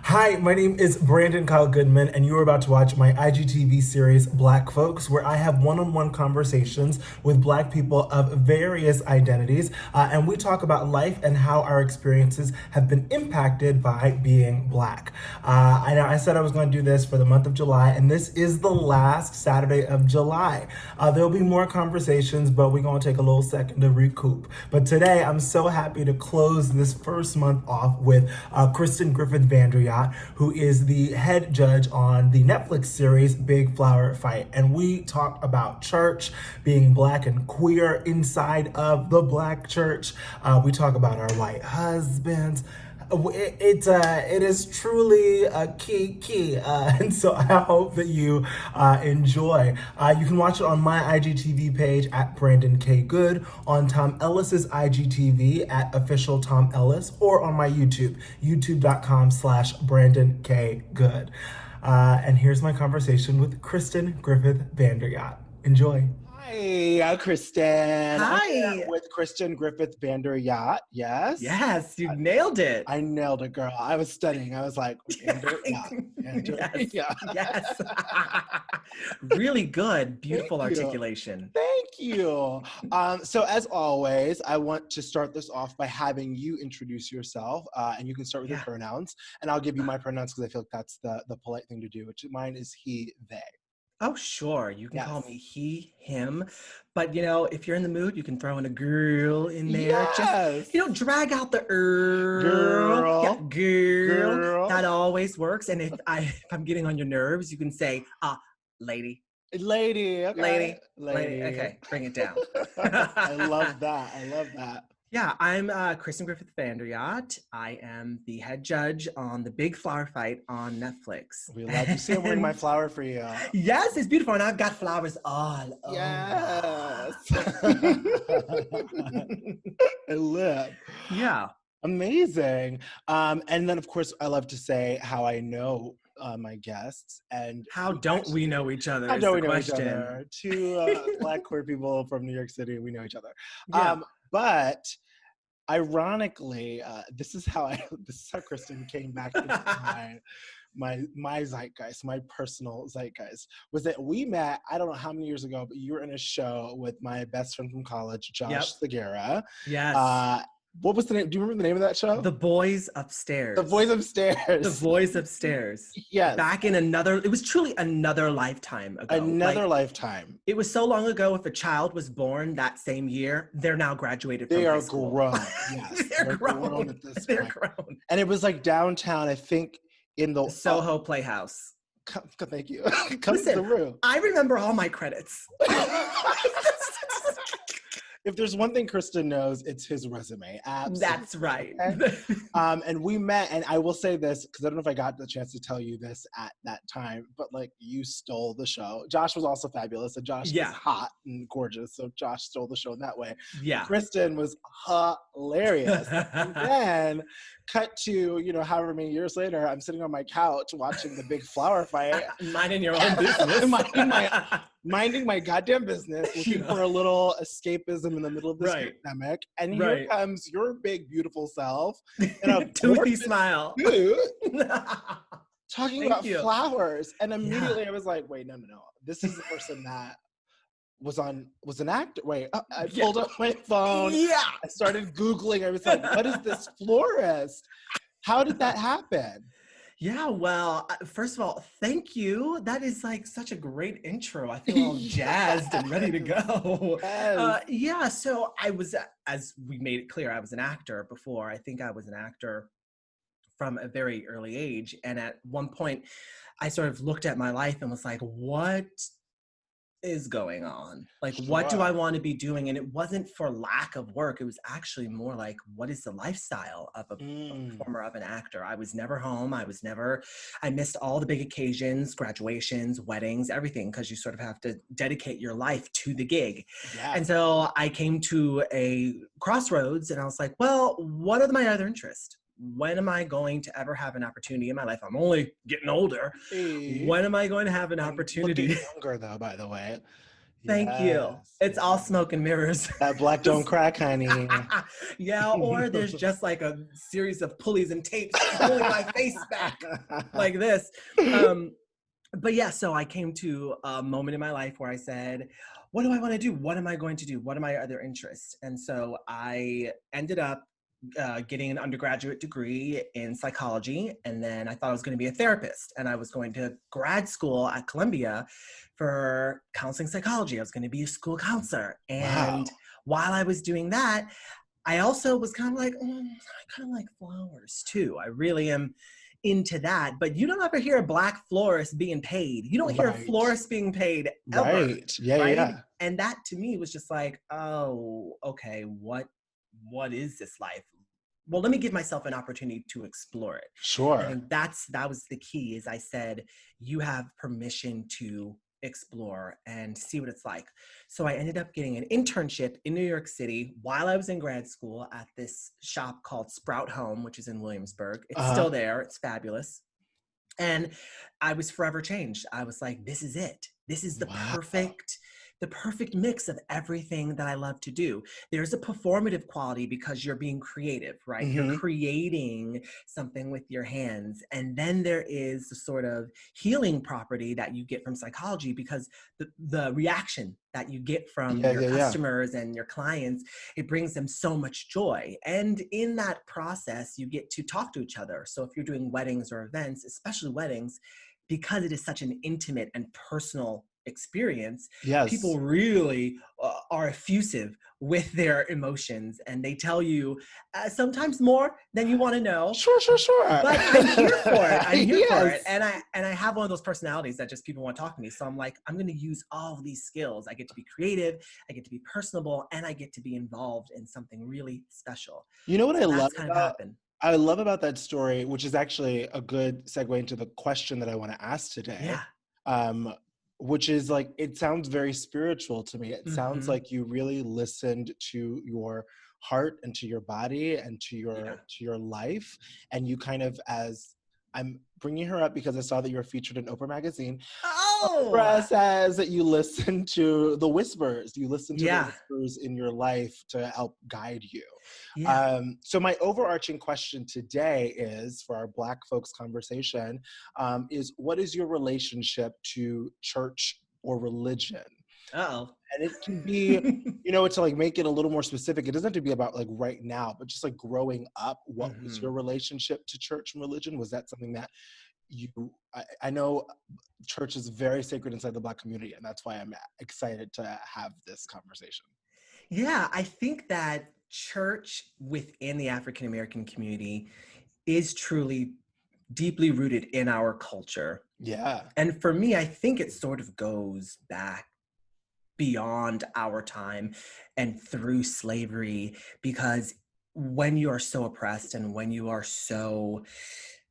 Hi, my name is Brandon Kyle Goodman, and you are about to watch my IGTV series, Black Folks, where I have one-on-one conversations with Black people of various identities, and we talk about life and how our experiences have been impacted by being Black. I said I was going to do this for the month of July, and this is the last Saturday of July. There'll be more conversations, but we're going to take a little second to recoup. But today, I'm so happy to close this first month off with Kristen Griffith VanderYacht, who is the head judge on the Netflix series Big Flower Fight. And we talk about church, being Black and queer inside of the Black church. We talk about our white husbands. It is truly a key, and so I hope that you enjoy. You can watch it on my IGTV page at Brandon K. Good, on Tom Ellis's IGTV at official Tom Ellis, or on my YouTube, youtube.com/Brandon K. Good. And here's my conversation with Kristen Griffith VanderYacht. Enjoy. Hi, Kristen. I'm here Hi. with Kristen Griffith VanderYacht. Yes. Yes, you nailed it. I nailed it, girl. I was studying. I was like, Yes. yeah. Yes. Really good. Beautiful Thank you. articulation. Thank you. So as always, I want to start this off by having you introduce yourself, and you can start with your pronouns, and I'll give you my pronouns because I feel like that's the polite thing to do, which mine is he, they. Oh, sure. You can call Yes. me he, him. But, if you're in the mood, you can throw in a girl in there. Yes. Just, drag out the Girl. Yeah, girl. Girl. That always works. And if I'm getting on your nerves, you can say, lady. Lady. Okay. Lady. Okay, bring it down. I love that. I love that. Yeah, I'm Kristen Griffith VanderYacht. I am the head judge on the Big Flower Fight on Netflix. We love to see I'm wearing my flower for you. Yes, it's beautiful, and I've got flowers all Yes. over. I live. Yeah. Amazing. And then, of course, I love to say how I know my guests. And How don't we know each other? how Is do the we know each question. other? Two Black queer people from New York City, we know each other. Yeah. But ironically, this is how Kristen came back into my zeitgeist, my personal zeitgeist, was that we met, I don't know how many years ago, but you were in a show with my best friend from college, Josh Segura. Yes. What was the name? Do you remember the name of that show? The Boys Upstairs. The Boys Upstairs. The Boys Upstairs. Yes. Back in it was truly another lifetime ago. Another lifetime. It was so long ago, if a child was born that same year, they're now graduated from high school. Grown. Yes. They're grown at this They're point. grown. And it was like downtown, I think, in the Soho Playhouse. Thank you. Come to the room. I remember all my credits. If there's one thing Kristen knows, it's his resume. Absolutely. That's right. And we met, and I will say this, because I don't know if I got the chance to tell you this at that time, but like you stole the show. Josh was also fabulous, and Josh was hot and gorgeous, so Josh stole the show in that way. Yeah. Kristen was hilarious. And then cut to, however many years later, I'm sitting on my couch watching the Big Flower Fight. Minding your own business. Minding my goddamn business, looking for a little escapism in the middle of this pandemic. And here comes your big, beautiful self in a toothy smile. Talking about flowers. And immediately I was like, wait, no. This is the person that was an actor. Wait, I pulled up my phone. Yeah. I started Googling. I was like, what is this florist? How did that happen? Yeah, well, first of all, thank you. That is like such a great intro. I feel all jazzed and ready to go. Yes. So I was, as we made it clear, I was an actor before. I think I was an actor from a very early age. And at one point, I sort of looked at my life and was like, what is going on? Like, what do I want to be doing? And it wasn't for lack of work. It was actually more like, what is the lifestyle of a performer, of an actor? I was never home. I missed all the big occasions, graduations, weddings, everything, because you sort of have to dedicate your life to the gig. Yeah. And so I came to a crossroads and I was like, well, what are my other interests? When am I going to ever have an opportunity in my life? I'm only getting older. When am I going to have an opportunity? Looking younger, though, by the way. Thank you. Yes. It's all smoke and mirrors. That black don't crack, honey. Yeah, or there's just like a series of pulleys and tapes pulling my face back like this. But yeah, so I came to a moment in my life where I said, what do I want to do? What am I going to do? What are my other interests? And so I ended up getting an undergraduate degree in psychology. And then I thought I was going to be a therapist. And I was going to grad school at Columbia for counseling psychology. I was going to be a school counselor. And Wow. while I was doing that, I also was kind of like, I kind of like flowers too. I really am into that. But you don't ever hear a Black florist being paid. You don't hear a Right. florist being paid ever. Right. Yeah, right? yeah. And that to me was just like, oh, okay, what is this life? Well, let me give myself an opportunity to explore it. I Sure. think that was the key. Is I said, you have permission to explore and see what it's like. So I ended up getting an internship in New York City while I was in grad school at this shop called Sprout Home, which is in Williamsburg. It's still there. It's fabulous. And I was forever changed. I was like, this is it. This is the perfect mix of everything that I love to do. There's a performative quality because you're being creative, right? You're creating something with your hands. And then there is the sort of healing property that you get from psychology because the reaction that you get from your customers and your clients, it brings them so much joy. And in that process, you get to talk to each other. So if you're doing weddings or events, especially weddings, because it is such an intimate and personal experience, people really are effusive with their emotions, and they tell you sometimes more than you want to know. Sure. But I'm here for it. I'm here for it, and I have one of those personalities that just people want to talk to me. So I'm like, I'm going to use all of these skills. I get to be creative, I get to be personable, and I get to be involved in something really special. You know what I love kind of happened. I love about that story, which is actually a good segue into the question that I want to ask today. Which is like, it sounds very spiritual to me. It sounds like you really listened to your heart and to your body and to your life. And you kind of, as I'm bringing her up because I saw that you were featured in Oprah magazine. Oprah says that you listen to the whispers. You listen to the whispers in your life to help guide you. So my overarching question today is, for our Black folks conversation, is what is your relationship to church or religion? And it can be, to like make it a little more specific. It doesn't have to be about like right now, but just like growing up, what was your relationship to church and religion? Was that something that I know church is very sacred inside the Black community, and that's why I'm excited to have this conversation. Yeah, I think that church within the African American community is truly deeply rooted in our culture. Yeah. And for me, I think it sort of goes back beyond our time and through slavery, because when you are so oppressed and when you are so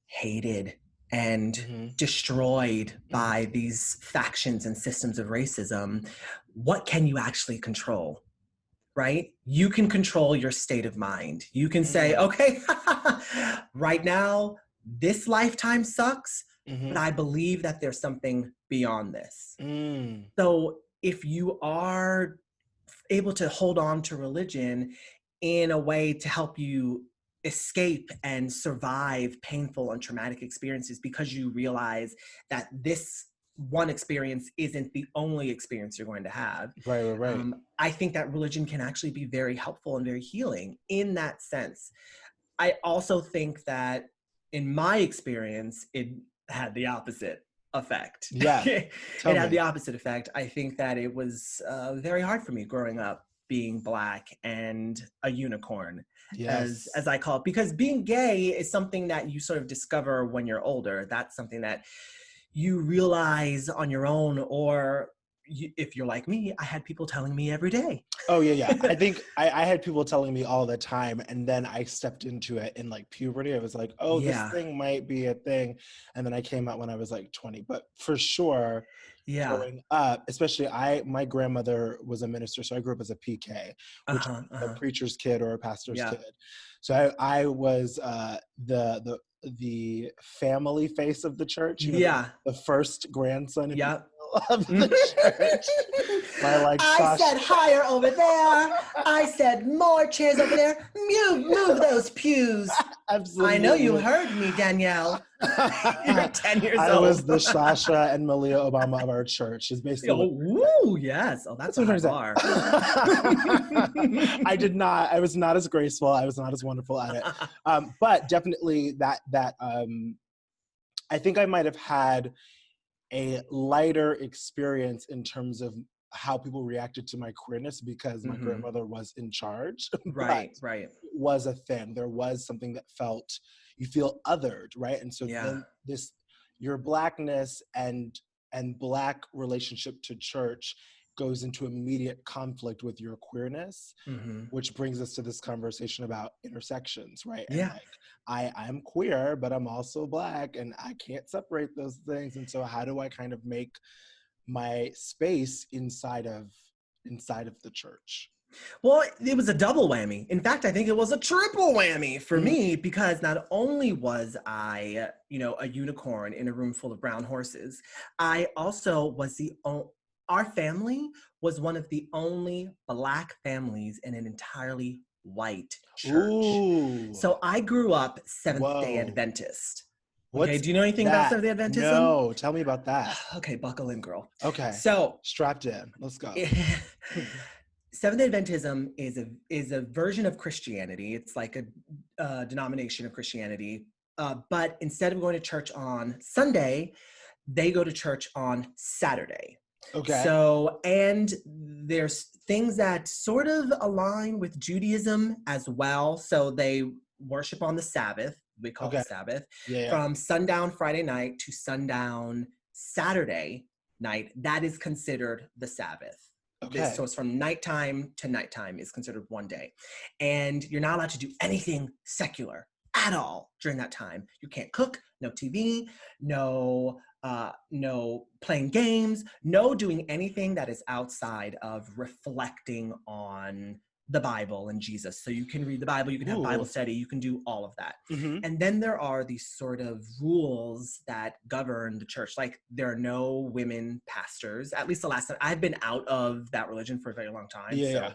hated and destroyed by these factions and systems of racism, what can you actually control? Right? You can control your state of mind. You can say, okay, right now, this lifetime sucks, but I believe that there's something beyond this. So if you are able to hold on to religion in a way to help you escape and survive painful and traumatic experiences, because you realize that this one experience isn't the only experience you're going to have. Right. I think that religion can actually be very helpful and very healing in that sense. I also think that in my experience, it had the opposite effect. Yeah. It had the opposite effect. I think that it was very hard for me growing up being Black and a unicorn, as I call it, because being gay is something that you sort of discover when you're older. That's something that you realize on your own, or if you're like me, I had people telling me every day. Oh, yeah. I think I had people telling me all the time, and then I stepped into it in like puberty. I was like, oh, this thing might be a thing. And then I came out when I was like 20. But for sure, growing up, especially my grandmother was a minister, so I grew up as a PK, which is a preacher's kid or a pastor's kid. So I was the family face of the church, the first grandson, of the church. I said higher over there. I said more chairs over there. Move those pews. Absolutely. I know you heard me, Danielle. You're 10 years old. I was the Sasha and Malia Obama of our church. Is basically. Yes. Oh, that's what a I'm high bar. I did not. I was not as graceful. I was not as wonderful at it. But definitely that I think I might have had a lighter experience in terms of how people reacted to my queerness because my grandmother was in charge. Right. It was a thing. There was something that you feel othered, right? And so then your Blackness and Black relationship to church goes into immediate conflict with your queerness, which brings us to this conversation about intersections, right? Yeah. And I'm queer, but I'm also Black, and I can't separate those things. And so how do I kind of make my space inside of the church? Well, it was a double whammy. In fact, I think it was a triple whammy for me, because not only was I, a unicorn in a room full of brown horses, I also was our family was one of the only Black families in an entirely white church. Ooh. So I grew up Seventh-day Adventist. Okay, do you know anything that? about Seventh-day Adventism? No, tell me about that. Okay, buckle in, girl. Okay, so strapped in. Let's go. Seventh-day Adventism is a version of Christianity. It's like a denomination of Christianity, but instead of going to church on Sunday, they go to church on Saturday. Okay. So, and there's things that sort of align with Judaism as well. So they worship on the Sabbath. We call it Sabbath. From sundown Friday night to sundown Saturday night. That is considered the Sabbath. Okay. So it's from nighttime to nighttime is considered one day. And you're not allowed to do anything secular at all during that time. You can't cook, no TV, no playing games, no doing anything that is outside of reflecting on the Bible and Jesus. So you can read the Bible, you can have Bible study, you can do all of that. And then there are these sort of rules that govern the church. Like there are no women pastors, at least the last time. I've been out of that religion for a very long time. So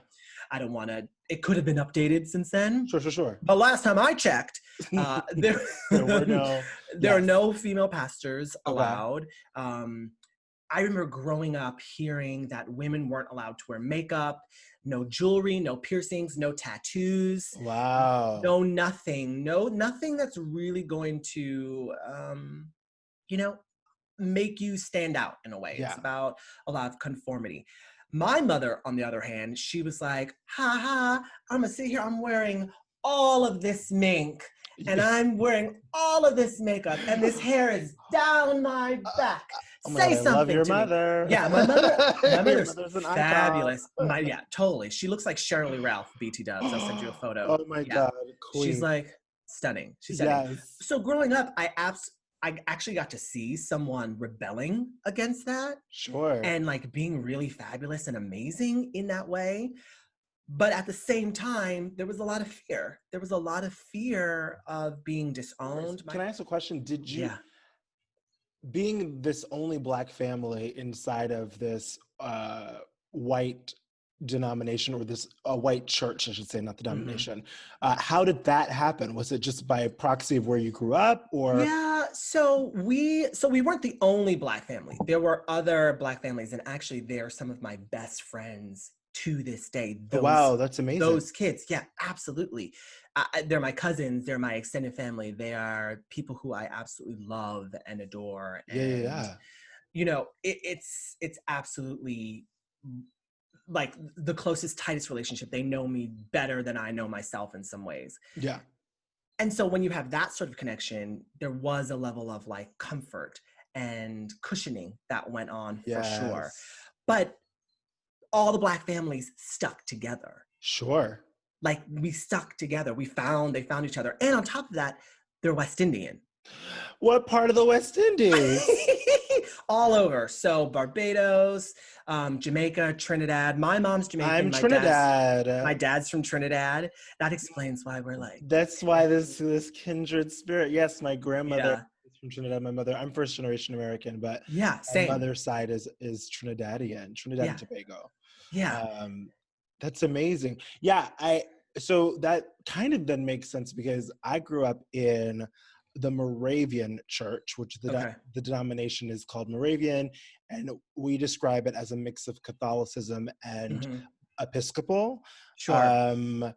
I don't want to, it could have been updated since then. Sure. But last time I checked, there are no female pastors allowed. I remember growing up hearing that women weren't allowed to wear makeup, no jewelry, no piercings, no tattoos. Wow. No nothing that's really going to, make you stand out in a way. Yeah. It's about a lot of conformity. My mother, on the other hand, she was like, I'm gonna sit here, I'm wearing all of this mink and I'm wearing all of this makeup and this hair is down my back. Say something. I love your mother. Yeah, my mother's fabulous. Totally. She looks like Shirley Ralph, BT Dubs. I'll send you a photo. Oh my God, queen. She's like stunning. She's stunning. Yes. So growing up, I actually got to see someone rebelling against that. Sure. And like being really fabulous and amazing in that way. But at the same time, there was a lot of fear. There was a lot of fear of being disowned. Can I ask a question? Did you, being this only Black family inside of this white denomination, or this white church, I should say, not the denomination, how did that happen? Was it just by proxy of where you grew up, or? Yeah, so we weren't the only Black family. There were other Black families, and actually they're some of my best friends to this day. Wow, that's amazing. Those kids, yeah, absolutely. They're my cousins, they're my extended family. They are people who I absolutely love and adore. And, it's absolutely like the closest, tightest relationship. They know me better than I know myself in some ways. Yeah. And so when you have that sort of connection, there was a level of like comfort and cushioning that went on for sure. But all the Black families stuck together. Sure. Like we stuck together. They found each other. And on top of that, they're West Indian. What part of the West Indies? All over. So Barbados, Jamaica, Trinidad. My mom's Jamaican. I'm Trinidad. My dad's from Trinidad. That explains why we're like. That's why this kindred spirit. Yes, my grandmother is from Trinidad. I'm first generation American, but Yeah, my same. mother's side is Trinidad Yeah, and Tobago. yeah. Um, that's amazing. Yeah, so that kind of then makes sense because I grew up in the Moravian church, which Okay. the denomination is called Moravian, and we describe it as a mix of Catholicism and Hmm. Episcopal. Sure. Um,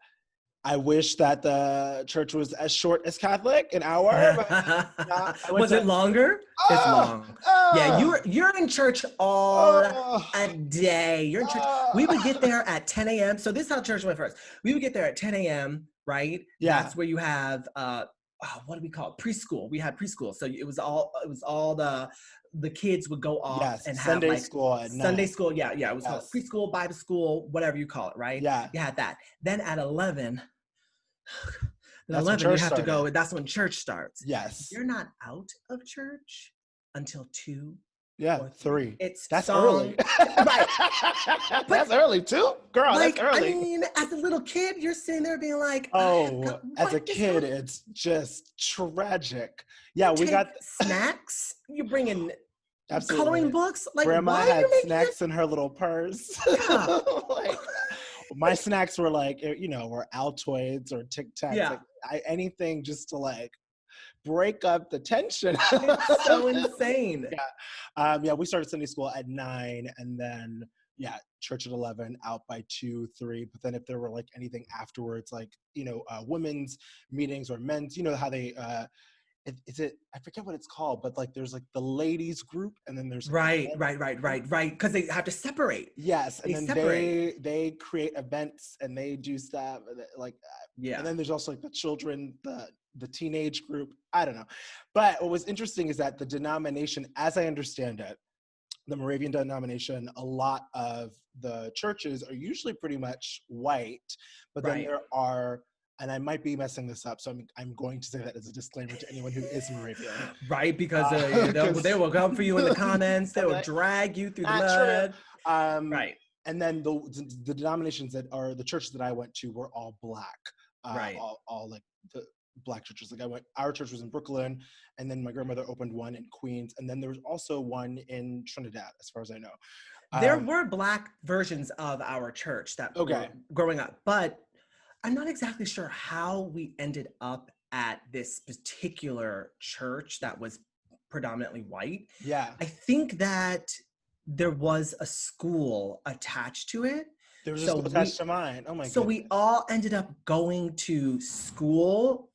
I wish that the church was as short as Catholic, an hour, but not. I went Was it to longer? It's oh, long. Yeah, oh, you're in church all oh, a day. You're in church. We would get oh. there at 10 a.m. So this is how church went first. We would get there at 10 a.m., right? Yeah. That's where you have what do we call it? Preschool. We had preschool. So it was all the kids would go off Yes. and have Sunday like school at Sunday 9. school. Yeah, yeah. It was called Yes. preschool, Bible school, whatever you call it, right? Yeah. You had that. Then at 11, then That's when 11, you church have to started. go. That's when church starts. Yes. You're not out of church until 2 Yeah. or 3. 3. It's That's early. right. That's early too, girl. That's Like, I early. mean, as a little kid, you're sitting there being like, Oh, as a what is kid, happening? it's just tragic. Yeah, we Take got snacks. You bring in coloring absolutely. books. Like, Grandma why are you had making it? snacks in her little purse. Yeah. Like, my snacks were like, were Altoids or Tic Tacs, Yeah. like anything just to like break up the tension. It's so insane. Yeah, we started Sunday school at 9, and then church at 11, out by 2, 3. But then if there were like anything afterwards, like women's meetings or men's, how they I forget what it's called, but like there's like the ladies group, and then there's like Right, the right, right, right, right. Because they have to separate. yes, and They then separate. they create events and they do stuff like, Yeah. and then there's also like the children, the teenage group. I don't know, but what was interesting is that the denomination, as I understand it, the Moravian denomination, a lot of the churches are usually pretty much white, but then Right. there are, and I might be messing this up, so I'm going to say that as a disclaimer to anyone who is Moravian. Right, because they 'Cause will come for you in the comments. They I'm will like, drag you through the not true. mud. Right, And then the denominations that are the churches that I went to were all black, right. all like the black churches. Like our church was in Brooklyn, and then my grandmother opened one in Queens, and then there was also one in Trinidad, as far as I know. There were black versions of our church that Okay. were growing up, but I'm not exactly sure how we ended up at this particular church that was predominantly white. Yeah. I think that there was a school attached to it. There was a So school attached to mine. Oh my So goodness. we all ended up going to school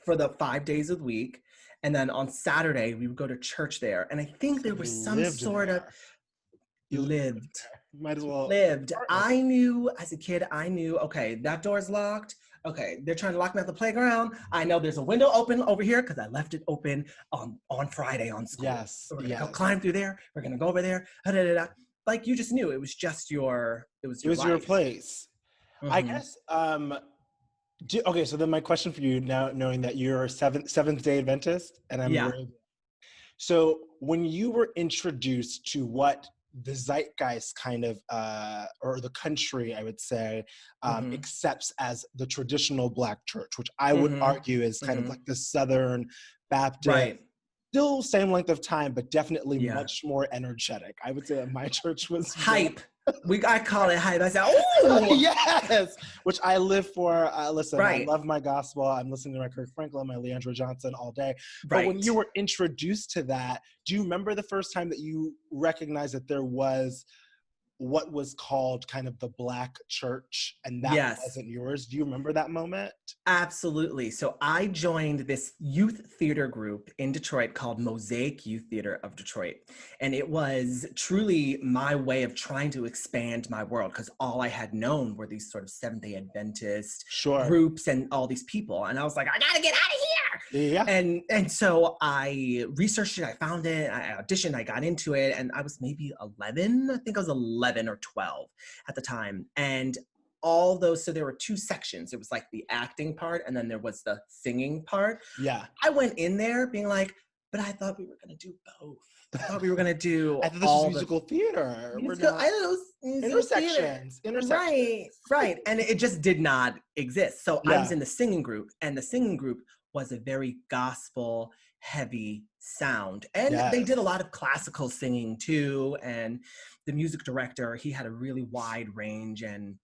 for the 5 days of the week. And then on Saturday, we would go to church there. And I think there was You some lived sort of there. You lived. might as well. Lived. Apartment. I knew as a kid, okay, that door's locked. Okay, they're trying to lock me at the playground. I know there's a window open over here because I left it open on Friday on school. Yes. So we're gonna go climb through there. We're gonna go over there. Da-da-da-da. Like you just knew it was just your your life. place. I Mhm. guess. Okay, so then my question for you now, knowing that you're a Seventh Day Adventist, and I'm Yeah. Moravian. So when you were introduced to what the zeitgeist kind of, or the country, I would say, Mhm. accepts as the traditional Black church, which I would Mhm. argue is kind of Mhm. like the Southern Baptist, Right. still same length of time, but definitely Yeah. much more energetic. I would say that my church was Hype. I call it hype. I said, oh, yes, which I live for. Listen, right. I love my gospel. I'm listening to my Kirk Franklin, my Leandra Johnson all day. But Right. when you were introduced to that, do you remember the first time that you recognized that there was what was called kind of the Black church and that Yes. wasn't yours? Do you remember that moment? Absolutely. So I joined this youth theater group in Detroit called Mosaic Youth Theater of Detroit. And it was truly my way of trying to expand my world because all I had known were these sort of Seventh-day Adventist Sure. groups and all these people. And I was like, I gotta get out of here. Yeah. And so I researched it, I found it, I auditioned, I got into it, and I was maybe 11. I think I was 11 or 12 at the time. And all those, so there were 2 sections. It was like the acting part, and then there was the singing part. Yeah. I went in there being like, but I thought we were gonna do both. I thought we were gonna do I thought this was musical theater. musical, I don't know, musical theater. Intersections. Right. And it just did not exist. So I was in the singing group, and the singing group was a very gospel heavy sound. And they did a Yes. lot of classical singing too. And the music director, he had a really wide range and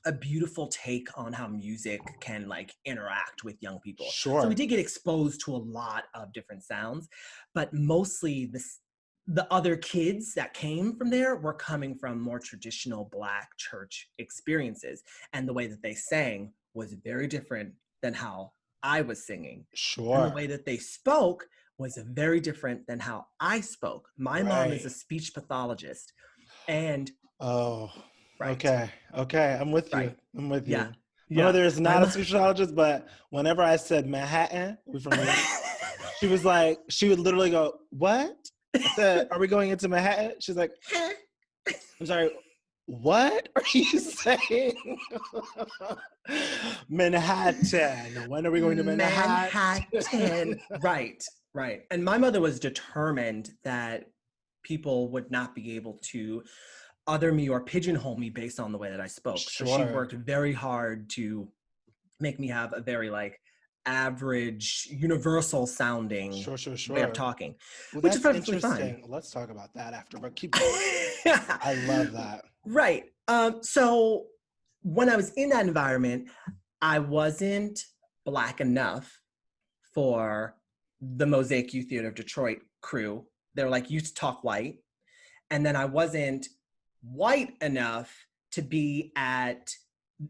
a beautiful take on how music can like interact with young people. So we Sure. did get exposed to a lot of different sounds, but mostly the other kids that came from there were coming from more traditional Black church experiences. And the way that they sang was very different than how I was singing. And the Sure. way that they spoke was very different than how I spoke. My mom is a Right. speech pathologist. And Oh, right, okay. Okay. I'm with you. right. I'm with Yeah. you. My Yeah. mother is My not a mom. sociologist, but whenever I said Manhattan, we're from New York, she was like, she would literally go, "What?" I said, "Are we going into Manhattan?" She's like, "I'm sorry, what are you saying?" Manhattan. When are we going to Manhattan? Manhattan. Right, right. And my mother was determined that people would not be able to other me or pigeonhole me based on the way that I spoke. So she Sure. worked very hard to make me have a very like average, universal sounding Sure, sure, way of sure. talking, Well, which is that's perfectly fine. interesting. Let's talk about that after, but keep going. I love that. Right. So when I was in that environment, I wasn't Black enough for the Mosaic Youth Theater of Detroit crew. They were like, you talk white. And then I wasn't white enough to be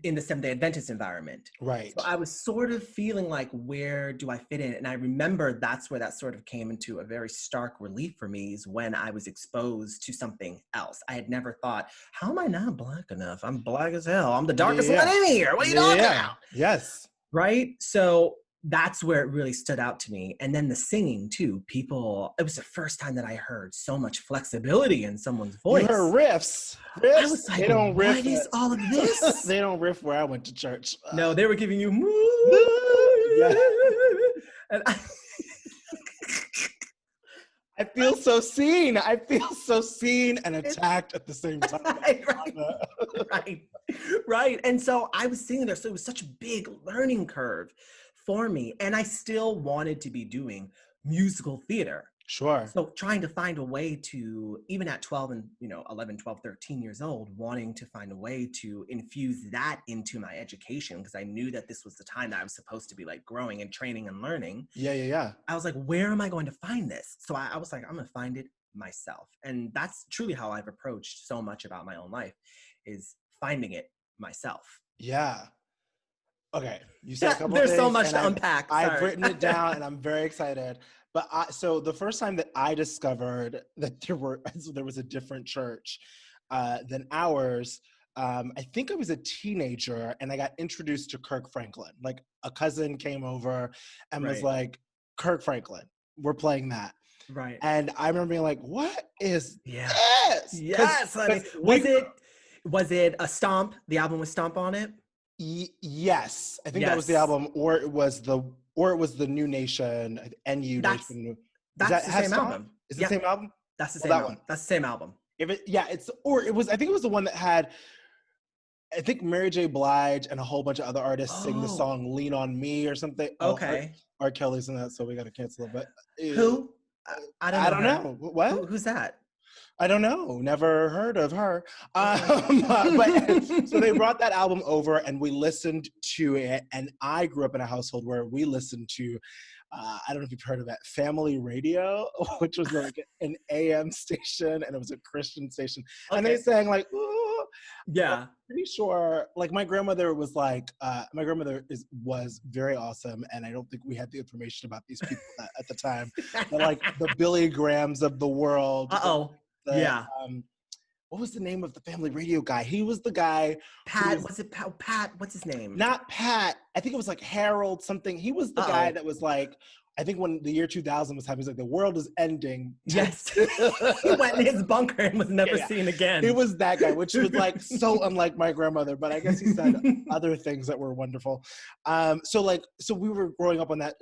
in the Seventh-day Adventist environment. Right. So I was sort of feeling like, where do I fit in? And I remember that's where that sort of came into a very stark relief for me, is when I was exposed to something else. I had never thought, how am I not Black enough? I'm Black as hell. I'm the Yeah, darkest one yeah. in here. What are you Yeah, yeah, talking yeah. about? Yes. Right? So that's where it really stood out to me. And then the singing too. People, it was the first time that I heard so much flexibility in someone's You heard voice. riffs. I Riffs. was like, They don't riff what is all of at, this? they don't riff where I went to church. No, they were giving you Yeah. and I feel so seen. I feel so seen and attacked at the same time. right, right. And so I was sitting there. So it was such a big learning curve for me. And I still wanted to be doing musical theater. Sure. So trying to find a way to, even at 12 and 11, 12, 13 years old, wanting to find a way to infuse that into my education, because I knew that this was the time that I was supposed to be like growing and training and learning. Yeah, yeah, yeah. I was like, where am I going to find this? So I was like, I'm going to find it myself. And that's truly how I've approached so much about my own life, is finding it myself. Yeah. Okay. You said a couple There's things. so much and to unpack. Sorry. I've written it down and I'm very excited. But so the first time that I discovered that there was a different church than ours, I think I was a teenager and I got introduced to Kirk Franklin. Like a cousin came over and was like, Kirk Franklin, we're playing that. Right. And I remember being like, what is this? Yes, honey. Was it a Stomp? The album with Stomp on it? Yes. I think that was the album, or it was the New Nation, NU Nation. That's the same album. Is it the same album? That's the same album. That's the same album. I think it was the one that had, I think, Mary J. Blige and a whole bunch of other artists sing the song "Lean on Me" or something. Okay. R. Kelly's in that, so we got to cancel it. But who? I don't know. What? Who's that? I don't know. Never heard of her. But so they brought that album over and we listened to it. And I grew up in a household where we listened to, I don't know if you've heard of it, Family Radio, which was like an AM station and it was a Christian station. Okay. And they sang like, ooh. Yeah. I'm pretty sure, like my grandmother was like, was very awesome. And I don't think we had the information about these people at the time. But like the Billy Grahams of the world. What was the name of the Family Radio guy? He was the guy. Pat, Pat? What's his name? Not Pat. I think it was like Harold something. He was the guy that was like, I think when the year 2000 was happening, he was like, the world is ending. Yes. He went in his bunker and was never seen again. It was that guy, which was like so unlike my grandmother, but I guess he said other things that were wonderful. So we were growing up on that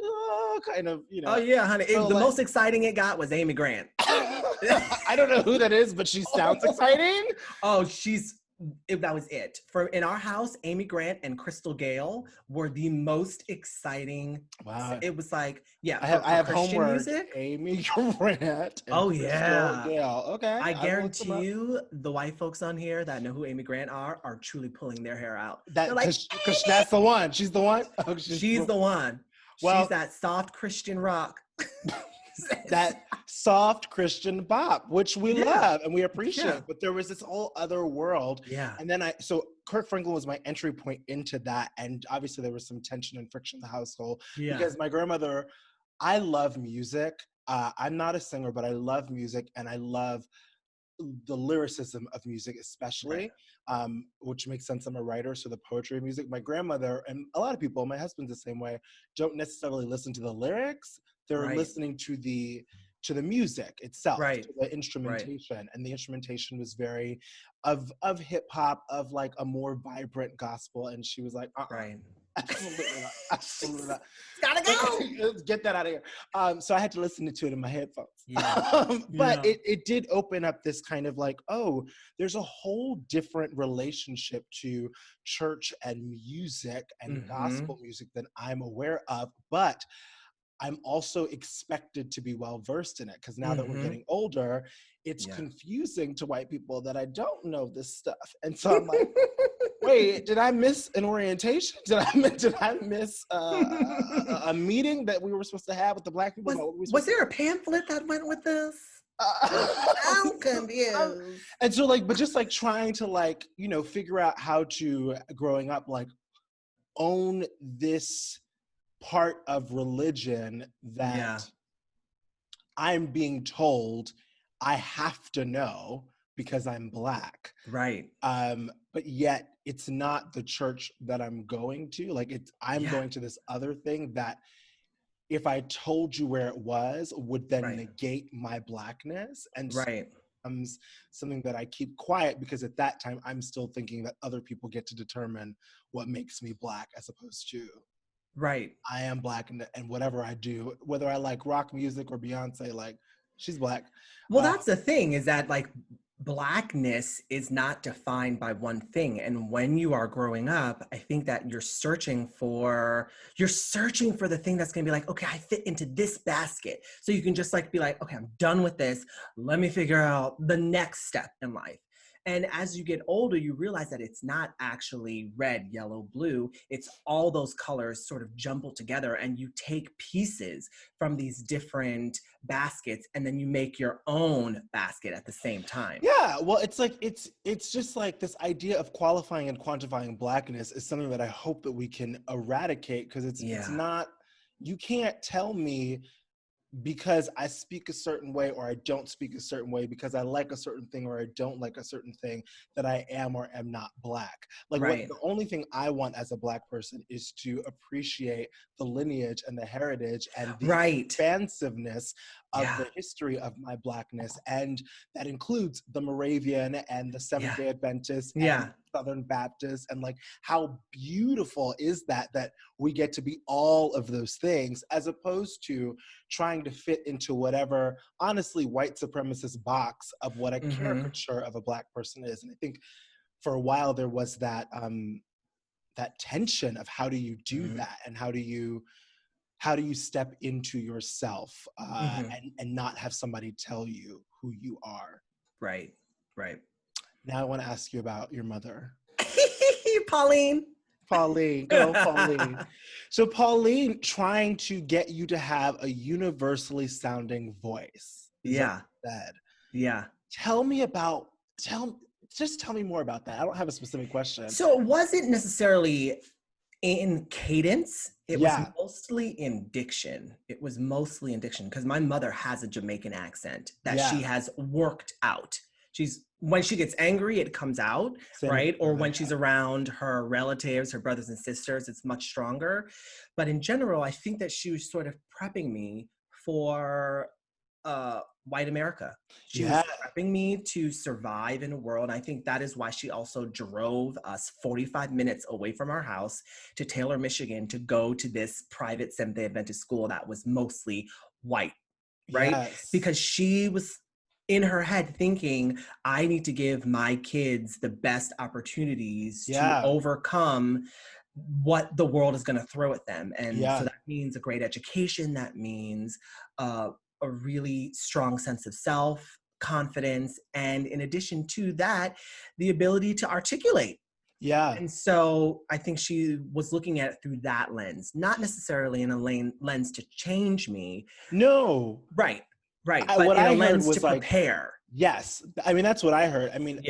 kind of, Oh yeah, honey. The most exciting it got was Amy Grant. I don't know who that is, but she sounds exciting. Oh, she's that was it. For in our house, Amy Grant and Crystal Gale were the most exciting. Wow. It was like, yeah, I have Christian homework. music. Amy Grant and Oh Crystal yeah. Gale. Okay, I I will look them guarantee up. you the white folks on here that know who Amy Grant are truly pulling their hair out. That They're like, because that's the one. She's the one. Oh, she's the one. Well, She's that soft Christian rock. that soft Christian bop, which we Yeah. love and we appreciate. Yeah. But there was this whole other world. Yeah. And then so Kirk Franklin was my entry point into that. And obviously there was some tension and friction in the household because my grandmother, I love music. I'm not a singer, but I love music and I love the lyricism of music, especially, which makes sense. I'm a writer, so the poetry of music. My grandmother and a lot of people, my husband's the same way, don't necessarily listen to the lyrics. They're listening to the music itself, to the instrumentation, and the instrumentation was very of hip hop, of like a more vibrant gospel. And she was like, absolutely not. Absolutely not. Gotta go. Get that out of here. So I had to listen to it in my headphones. Yeah. But it did open up this kind of like, oh, there's a whole different relationship to church and music and gospel music than I'm aware of. But I'm also expected to be well versed in it because now that we're getting older, it's confusing to white people that I don't know this stuff. And so I'm like, wait, did I miss an orientation? Did I miss a meeting that we were supposed to have with the Black people? Was there a pamphlet that went with this? I'm confused. And so like, but just like trying to like, you know, figure out how to, growing up, like own this part of religion that I'm being told I have to know because I'm Black. Right. But yet it's not the church that I'm going to. Like I'm going to this other thing that if I told you where it was, would then negate my Blackness. And so it becomes something that I keep quiet because at that time I'm still thinking that other people get to determine what makes me Black as opposed to I am Black and whatever I do, whether I like rock music or Beyonce, like she's Black. Well, that's the thing is that like Blackness is not defined by one thing. And when you are growing up, I think that you're searching for the thing that's going to be like, okay, I fit into this basket. So you can just like be like, okay, I'm done with this. Let me figure out the next step in life. And as you get older, you realize that it's not actually red, yellow, blue. It's all those colors sort of jumbled together and you take pieces from these different baskets and then you make your own basket at the same time. Yeah, well, it's like, it's just like this idea of qualifying and quantifying Blackness is something that I hope that we can eradicate because it's not, you can't tell me because I speak a certain way or I don't speak a certain way, because I like a certain thing or I don't like a certain thing, that I am or am not Black. Like the only thing I want as a Black person is to appreciate the lineage and the heritage and the expansiveness of the history of my Blackness. And that includes the Moravian and the Seventh-day Adventist and Southern Baptist, and like how beautiful is that we get to be all of those things as opposed to trying to fit into whatever honestly white supremacist box of what a caricature of a Black person is. And I think for a while there was that that tension of how do you do that and how do you step into yourself and not have somebody tell you who you are. Right. Now I want to ask you about your mother. Pauline, go Pauline. So Pauline trying to get you to have a universally sounding voice. Tell me more about that. I don't have a specific question. So it wasn't necessarily in cadence. It was mostly in diction. Because my mother has a Jamaican accent that she has worked out. When she gets angry, it comes out, right? Or when she's around her relatives, her brothers and sisters, it's much stronger. But in general, I think that she was sort of prepping me for white America. She was prepping me to survive in a world. I think that is why she also drove us 45 minutes away from our house to Taylor, Michigan, to go to this private Seventh-day Adventist school that was mostly white, right? Because she was in her head thinking, I need to give my kids the best opportunities to overcome what the world is going to throw at them. And so that means a great education. That means a really strong sense of self, confidence. And in addition to that, the ability to articulate. Yeah. And so I think she was looking at it through that lens, not necessarily in a lens to change me. No. Right. But what in I a lens heard was to prepare. Like, yes. I mean, that's what I heard. I mean,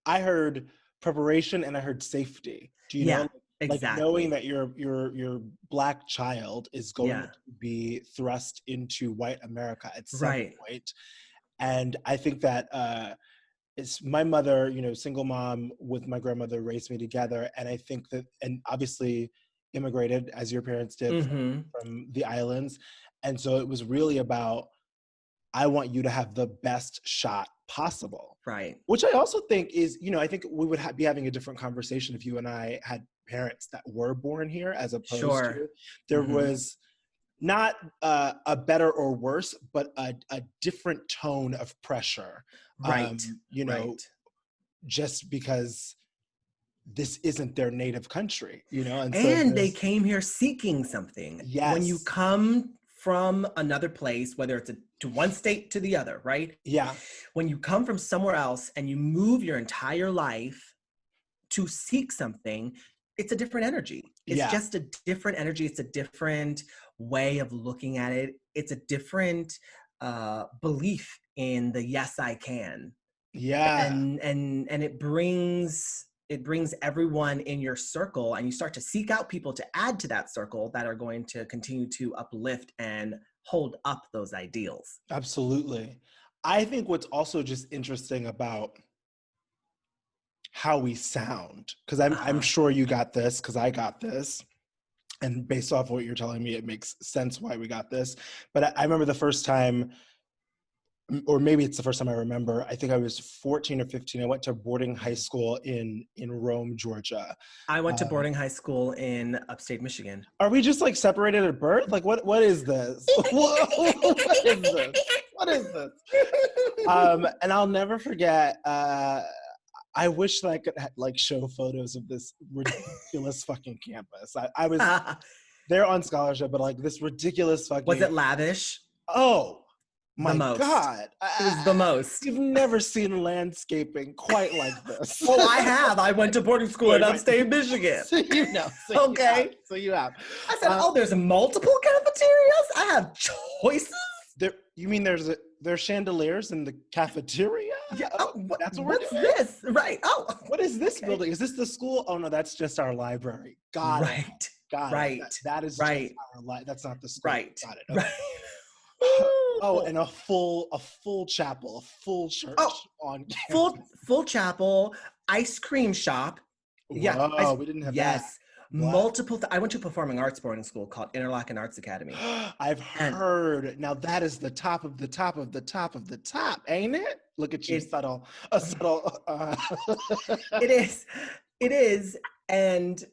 I heard preparation and I heard safety. Do you know? Exactly. Like knowing that your Black child is going to be thrust into white America at some point. And I think that it's my mother, you know, single mom with my grandmother raised me together. And I think that, and obviously immigrated as your parents did from the islands. And so it was really about, I want you to have the best shot possible. Right. Which I also think is, you know, I think we would be having a different conversation if you and I had parents that were born here, as opposed to there was not a better or worse, but a different tone of pressure. You know, just because this isn't their native country, you know? And so they came here seeking something. Yes. When you come from another place, whether it's to one state to the other, right? Yeah. When you come from somewhere else and you move your entire life to seek something, it's a different energy. It's just a different energy. It's a different way of looking at it. It's a different belief in the yes, I can. Yeah. And it brings everyone in your circle, and you start to seek out people to add to that circle that are going to continue to uplift and hold up those ideals. Absolutely. I think what's also just interesting about how we sound, because I'm sure you got this, because I got this, and based off what you're telling me, it makes sense why we got this. But I remember the first time, or maybe it's the first time I remember, I think I was 14 or 15. I went to boarding high school in Rome, Georgia. I went to boarding high school in upstate Michigan. Are we just like separated at birth? Like what is this? What is this? What is this? And I'll never forget, I wish that I could like show photos of this ridiculous fucking campus. I was there on scholarship, but like this ridiculous fucking. Was it lavish? Oh my God. It was the most. You've never seen landscaping quite like this. Well, I have. I went to boarding school in upstate Michigan. So you know. So you have. I said, there's multiple cafeterias? I have choices? You mean there's chandeliers in the cafeteria? Yeah. That's what what's this? Right. Oh. What is this building? Is this the school? Oh no, that's just our library. Got it. That is just our that's not the school. Right. Got it. Okay. Right. Oh, and a full chapel, a full church on campus. Full chapel, ice cream shop. Yeah. We didn't have that. Yes. Multiple. I went to a performing arts boarding school called Interlochen Arts Academy. I've heard. Now that is the top of the top of the top of the top, ain't it? Look at you, subtle. It is, and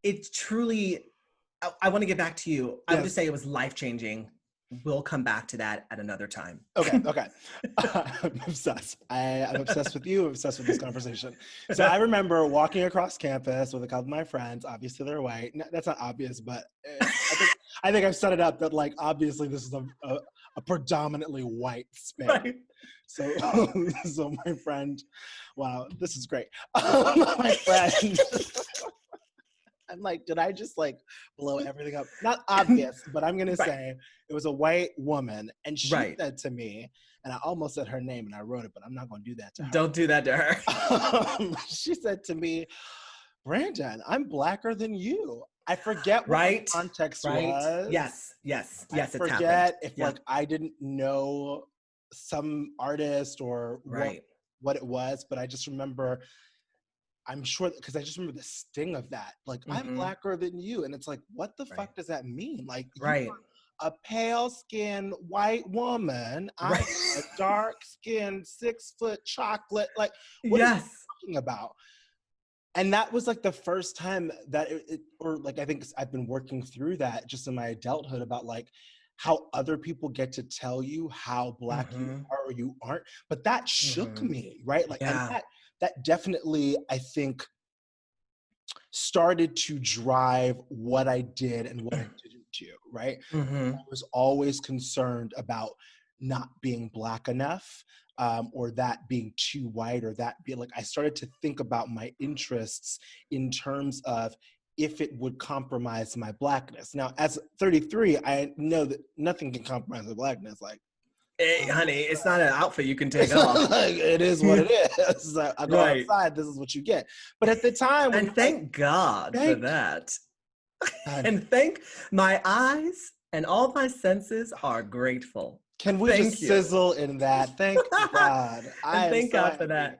it's truly. I want to get back to you. I would just say it was life-changing. We'll come back to that at another time. Okay. I'm obsessed. I'm obsessed with you. I'm obsessed with this conversation. So I remember walking across campus with a couple of my friends. Obviously, they're white. No, that's not obvious, but I think I've set it up that like obviously this is a predominantly white space. Right. So my friend, wow, this is great. My friend. I'm like, did I just like blow everything up? Not obvious, but I'm going to say it was a white woman. And she said to me, and I almost said her name and I wrote it, but I'm not going to do that to her. Don't do that to her. She said to me, Brandon, I'm blacker than you. I forget what the context was. Yes. I forget if like I didn't know some artist or what it was, but I just remember I'm sure, because I just remember the sting of that. Like, I'm blacker than you. And it's like, what the fuck does that mean? Like, you're a pale-skinned white woman. I'm a dark-skinned 6-foot chocolate. Like, what are you talking about? And that was like the first time that or like, I think I've been working through that just in my adulthood about like how other people get to tell you how Black you are or you aren't. But that shook me, right? Like, and that definitely, I think, started to drive what I did and what I didn't do, right? I was always concerned about not being Black enough, or that being too white, or that being like, I started to think about my interests in terms of if it would compromise my Blackness. Now, as 33, I know that nothing can compromise my Blackness. Like, hey, honey, it's not an outfit you can take off. Like, it is what it is. Like, I go outside, this is what you get. But at the time, and thank God for that. And thank my eyes and all my senses are grateful. Can we just sizzle in that? Thank God. And thank God for that.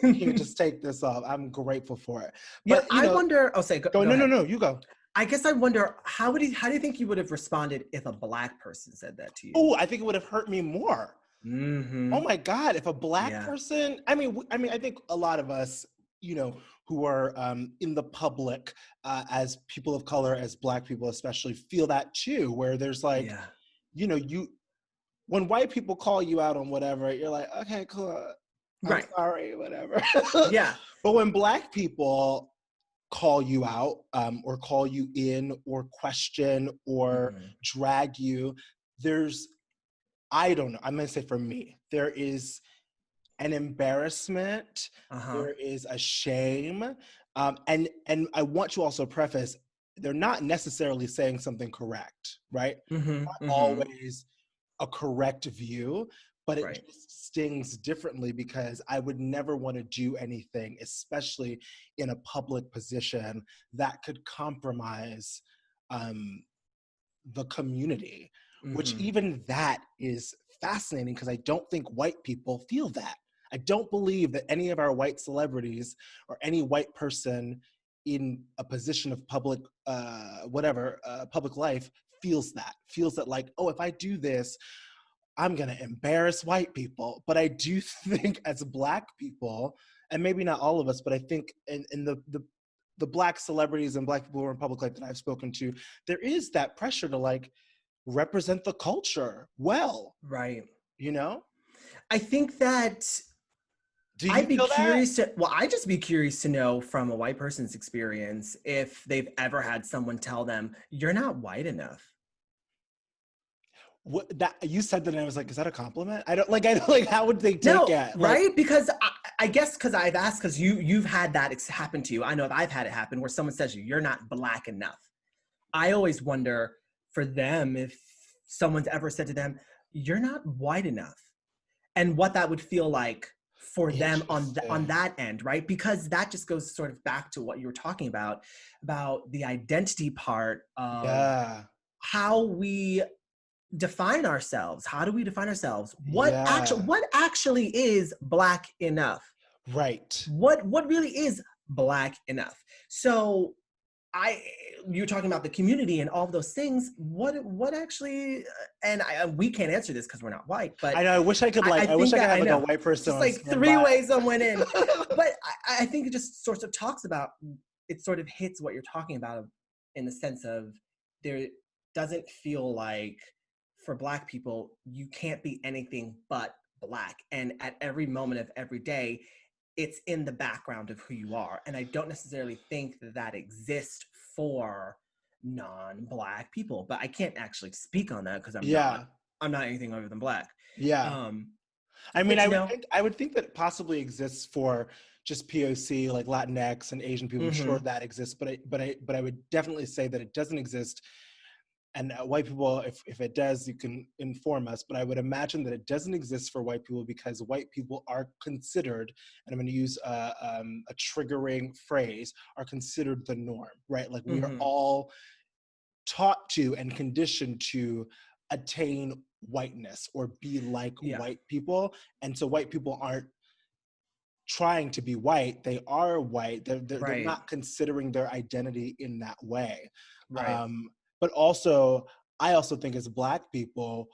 You can just take this off. I'm grateful for it. But I wonder. Oh, say go. No. You go. I guess I wonder how do you think you would have responded if a Black person said that to you? Oh, I think it would have hurt me more. Oh my God! If a Black person, I mean, I think a lot of us, who are in the public as people of color, as Black people especially, feel that too. Where there's like, when white people call you out on whatever, you're like, okay, cool. I'm sorry, whatever. But when Black people call you out, or call you in, or question, or drag you, I don't know, I'm gonna say for me, there is an embarrassment, there is a shame, and I want to also preface, they're not necessarily saying something correct, right? Not always a correct view, but it just stings differently because I would never want to do anything, especially in a public position, that could compromise the community, which even that is fascinating because I don't think white people feel that. I don't believe that any of our white celebrities or any white person in a position of public, public life feels that like, oh, if I do this, I'm gonna embarrass white people. But I do think as Black people, and maybe not all of us, but I think in the Black celebrities and Black people who are in public life that I've spoken to, there is that pressure to like represent the culture well. Right. I think that I'd be curious I'd just be curious to know from a white person's experience if they've ever had someone tell them, you're not white enough. What that you said that, and I was like, is that a compliment? I don't like how would they take it? Right? Because I guess because I've asked, because you've had that happen to you. I know that I've had it happen where someone says you're not Black enough. I always wonder for them if someone's ever said to them, you're not white enough, and what that would feel like for them on that end, right? Because that just goes sort of back to what you were talking about the identity part of how we define ourselves. How do we define ourselves? What actually is Black enough? Right. What really is Black enough? So you're talking about the community and all of those things. What actually? And we can't answer this because we're not white. But I know. I wish I could have like a white person. Just like three ways I went in. But I think it just sort of talks about. It sort of hits what you're talking about in the sense of there doesn't feel like, for Black people, you can't be anything but Black. And at every moment of every day, it's in the background of who you are. And I don't necessarily think that exists for non-Black people, but I can't actually speak on that because I'm not anything other than Black. Yeah. I mean, I would think that it possibly exists for just POC, like Latinx and Asian people. I'm sure that exists, but I would definitely say that it doesn't exist. And white people, if it does, you can inform us. But I would imagine that it doesn't exist for white people because white people are considered, and I'm going to use a triggering phrase, are considered the norm, right? Like we are all taught to and conditioned to attain whiteness or be like white people. And so white people aren't trying to be white. They are white. They're not considering their identity in that way. Right. But also, I also think as Black people,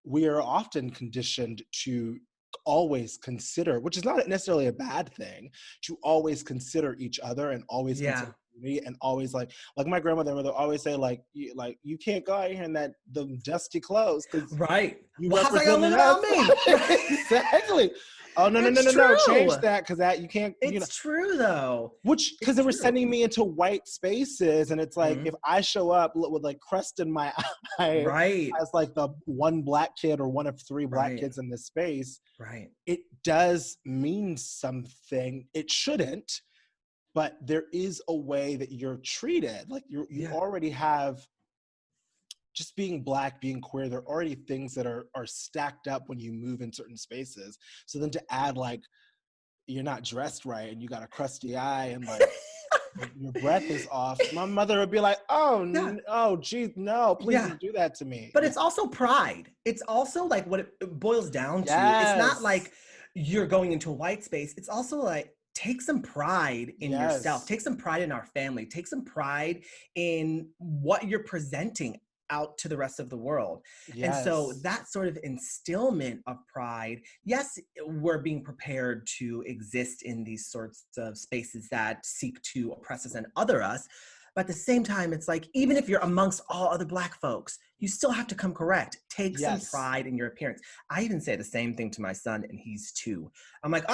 we are often conditioned to always consider, which is not necessarily a bad thing, to always consider each other and always consider community, and always like my grandmother would always say like you can't go out here in the dusty clothes because right. you Well, how's that gonna represent live without me? exactly. Oh no, change that because that you can't. It's true though. Which because they were sending me into white spaces, and it's like if I show up with like crust in my eye, right, as like the one black kid or one of three black kids in this space, right, it does mean something. It shouldn't, but there is a way that you're treated. Like you already have. Just being black, being queer, there are already things that are stacked up when you move in certain spaces. So then to add like, you're not dressed right and you got a crusty eye and like your breath is off, my mother would be like, oh, geez, no, please don't do that to me. But it's also pride. It's also like what it boils down to. It's not like you're going into a white space. It's also like, take some pride in yourself. Take some pride in our family. Take some pride in what you're presenting out to the rest of the world. And so that sort of instillment of pride, yes, we're being prepared to exist in these sorts of spaces that seek to oppress us and other us. But at the same time, it's like, even if you're amongst all other black folks, you still have to come correct. Take some pride in your appearance. I even say the same thing to my son, and he's 2. I'm like,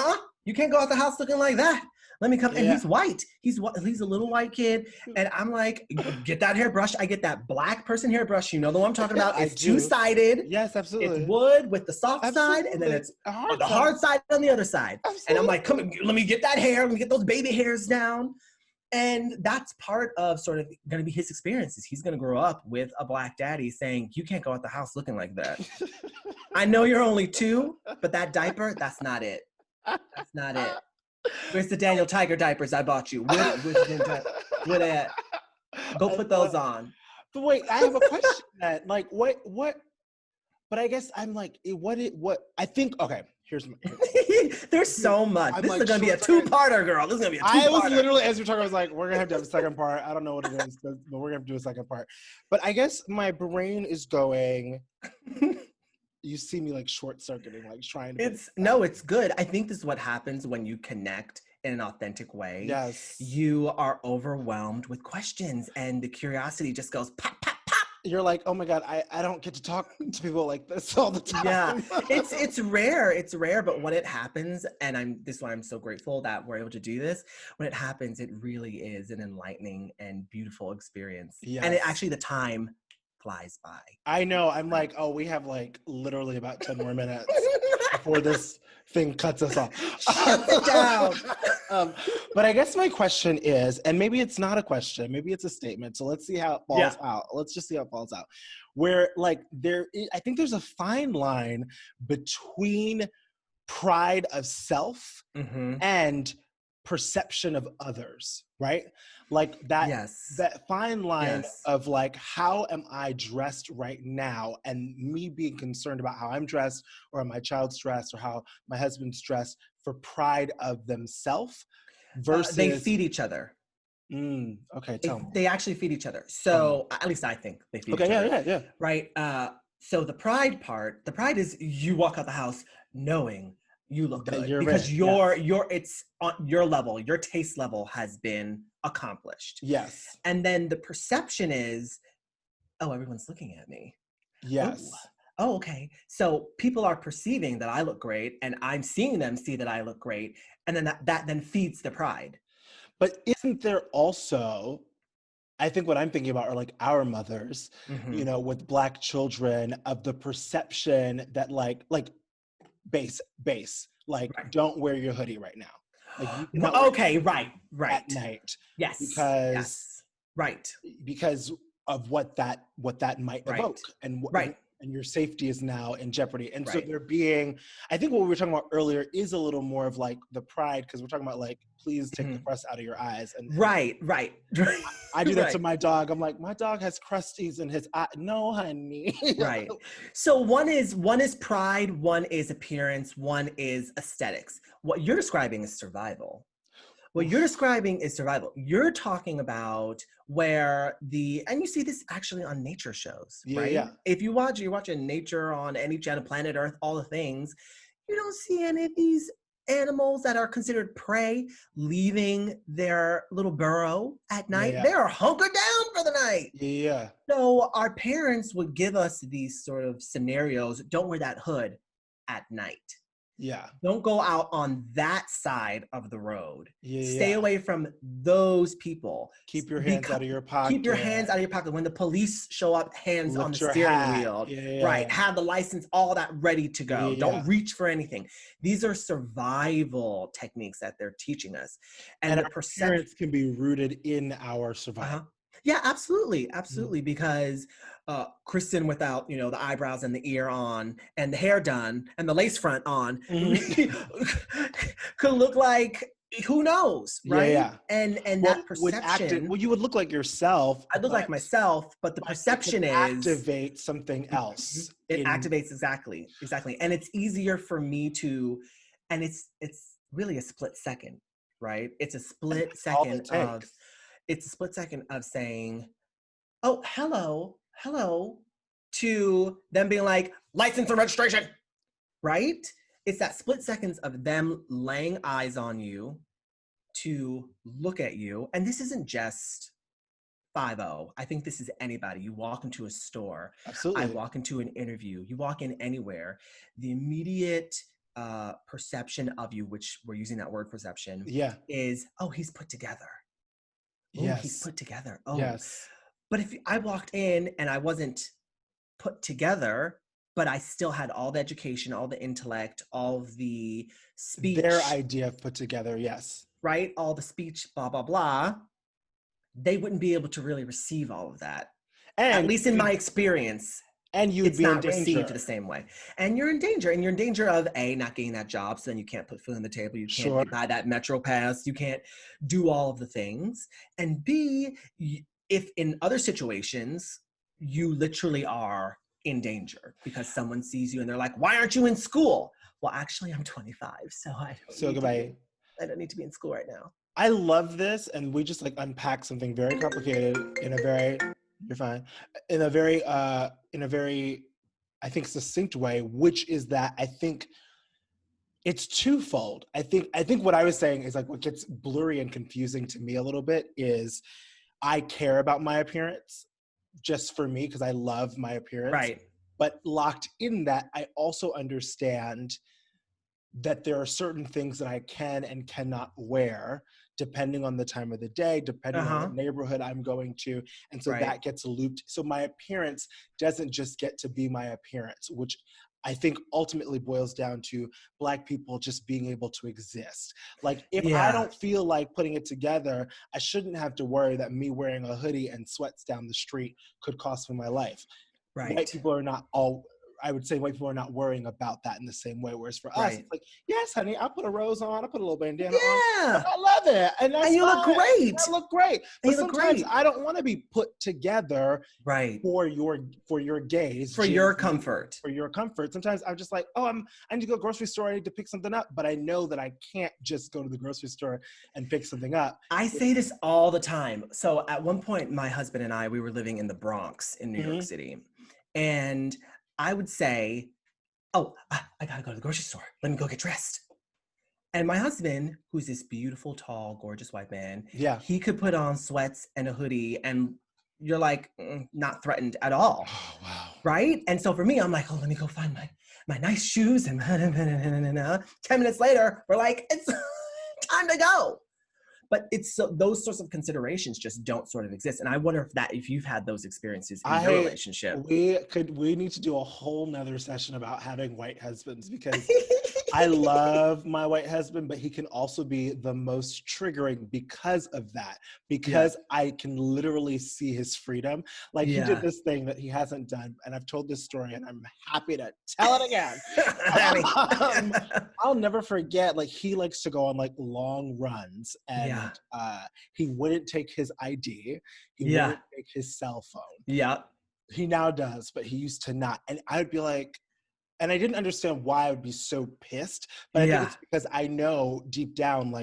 you can't go out the house looking like that. Let me come. And he's white. He's a little white kid. And I'm like, get that hairbrush. I get that black person hairbrush. You know the one I'm talking about. It's 2-sided. Yes, absolutely. It's wood with the soft side, and then it's the hard side on the other side. Absolutely. And I'm like, come, let me get that hair. Let me get those baby hairs down. And that's part of sort of going to be his experiences. He's going to grow up with a black daddy saying, you can't go out the house looking like that. I know you're only 2, but that diaper, that's not it. That's not it. Where's the Daniel Tiger diapers I bought you? Where at? Go put those on. But wait, I have a question. Like, what? But I guess I'm like, what? I think. Okay, here's my. There's so much. This is gonna be a 2-parter, girl. This is gonna be a 2-parter. I was literally, as you're talking, I was like, we're gonna have to have a second part. I don't know what it is, but we're gonna have to do a second part. But I guess my brain is going. You see me like short-circuiting, like trying to. It's good. I think this is what happens when you connect in an authentic way. Yes. You are overwhelmed with questions, and the curiosity just goes pop, pop, pop. You're like, oh my God, I don't get to talk to people like this all the time. Yeah, it's rare. It's rare, but when it happens, and this is why I'm so grateful that we're able to do this. When it happens, it really is an enlightening and beautiful experience. Yes. And actually, the time flies by. I know. I'm like, oh, we have like literally about 10 more minutes before this thing cuts us off. Shut it down. But I guess my question is, and maybe it's not a question, maybe it's a statement. So let's see how it falls out. Let's just see how it falls out. Where like I think there's a fine line between pride of self and perception of others, right? Like that, that fine line of like, how am I dressed right now? And me being concerned about how I'm dressed or my child's dressed or how my husband's dressed for pride of themselves versus... they feed each other. Okay, tell me. They actually feed each other. So at least I think they feed each other. Yeah. Right? So the pride part, the pride is you walk out the house knowing you look good because it's on your level, your taste level has been accomplished. Yes. And then the perception is, oh, everyone's looking at me. Yes. Oh, okay. So people are perceiving that I look great and I'm seeing them see that I look great. And then that then feeds the pride. But isn't there also, I think what I'm thinking about are like our mothers, you know, with Black children of the perception that like base, like don't wear your hoodie right now. Like, okay, right. At night. Yes. Because of what that might evoke and your safety is now in jeopardy. And so there being, I think what we were talking about earlier is a little more of like the pride, because we're talking about like, please take the crust out of your eyes. And right. I do that to my dog. I'm like, my dog has crusties in his eye. No, honey. Right. So one is pride, one is appearance, one is aesthetics. What you're describing is survival. You're talking about where and you see this actually on nature shows, right? Yeah. If you're watching nature on any channel, planet Earth, all the things, you don't see any of these animals that are considered prey leaving their little burrow at night. Yeah. They are hunkered down for the night. Yeah. So our parents would give us these sort of scenarios. Don't wear that hood at night. Yeah. Don't go out on that side of the road. Yeah. Stay away from those people. Keep your hands out of your pocket. Keep your hands out of your pocket. When the police show up, hands Lift on the your steering hat. wheel. Yeah. Right. Have the license, all that ready to go. Yeah. Don't reach for anything. These are survival techniques that they're teaching us. And the parents can be rooted in our survival. Yeah, absolutely. Absolutely. Because Kristen without, the eyebrows and the ear on and the hair done and the lace front on could look like, who knows, right? Yeah. And that perception. You would look like yourself. I'd look like myself, but the perception is activate something else. It activates exactly. And it's easier for me to, and it's really a split second, right? It's a split second of saying, oh, hello, to them being like, license and registration, right? It's that split seconds of them laying eyes on you to look at you. And this isn't just 5-0. I think this is anybody. You walk into a store. Absolutely. I walk into an interview. You walk in anywhere. The immediate perception of you, which we're using that word perception, is, oh, he's put together. Oh, yes. He's put together. Oh, yes. But if I walked in and I wasn't put together, but I still had all the education, all the intellect, all the speech. Their idea of put together, yes. Right? All the speech, blah, blah, blah. They wouldn't be able to really receive all of that. And at least in my experience. And you'd be in danger. Received the same way. And you're in danger. And you're in danger of A, not getting that job. So then you can't put food on the table. You can't buy that Metro pass. You can't do all of the things. And B, if in other situations, you literally are in danger because someone sees you and they're like, why aren't you in school? Well, actually, I'm 25, so I don't need to be in school right now. I love this, and we just unpack something very complicated in a very, I think, succinct way, which is that I think it's twofold. I think what I was saying is what gets blurry and confusing to me a little bit is I care about my appearance just for me because I love my appearance. Right. But locked in that, I also understand that there are certain things that I can and cannot wear depending on the time of the day, depending on the neighborhood I'm going to. And so that gets looped. So my appearance doesn't just get to be my appearance, which I think ultimately boils down to Black people just being able to exist. If I don't feel like putting it together, I shouldn't have to worry that me wearing a hoodie and sweats down the street could cost me my life. Right. White people are not worrying about that in the same way. Whereas for us, it's yes, honey, I'll put a rose on, I'll put a little bandana on. I love it. And you look great. I look great. But sometimes I don't want to be put together for your gaze. For your comfort. For your comfort. Sometimes I'm just I need to go to the grocery store, I need to pick something up, but I know that I can't just go to the grocery store and pick something up. I say this all the time. So at one point, my husband and I, we were living in the Bronx in New York City. And I would say, oh, I gotta go to the grocery store. Let me go get dressed. And my husband, who's this beautiful, tall, gorgeous white man, he could put on sweats and a hoodie and you're not threatened at all. Oh, wow. Right? And so for me, I'm let me go find my nice shoes and 10 minutes later, we're it's time to go. But it's those sorts of considerations just don't sort of exist. And I wonder if you've had those experiences in your relationship. We need to do a whole nother session about having white husbands because I love my white husband, but he can also be the most triggering because of that, because I can literally see his freedom. He did this thing that he hasn't done. And I've told this story and I'm happy to tell it again. I'll never forget, he likes to go on long runs and he wouldn't take his ID. He wouldn't take his cell phone. Yeah. He now does, but he used to not. And I would be and I didn't understand why I would be so pissed, but I think it's because I know deep down,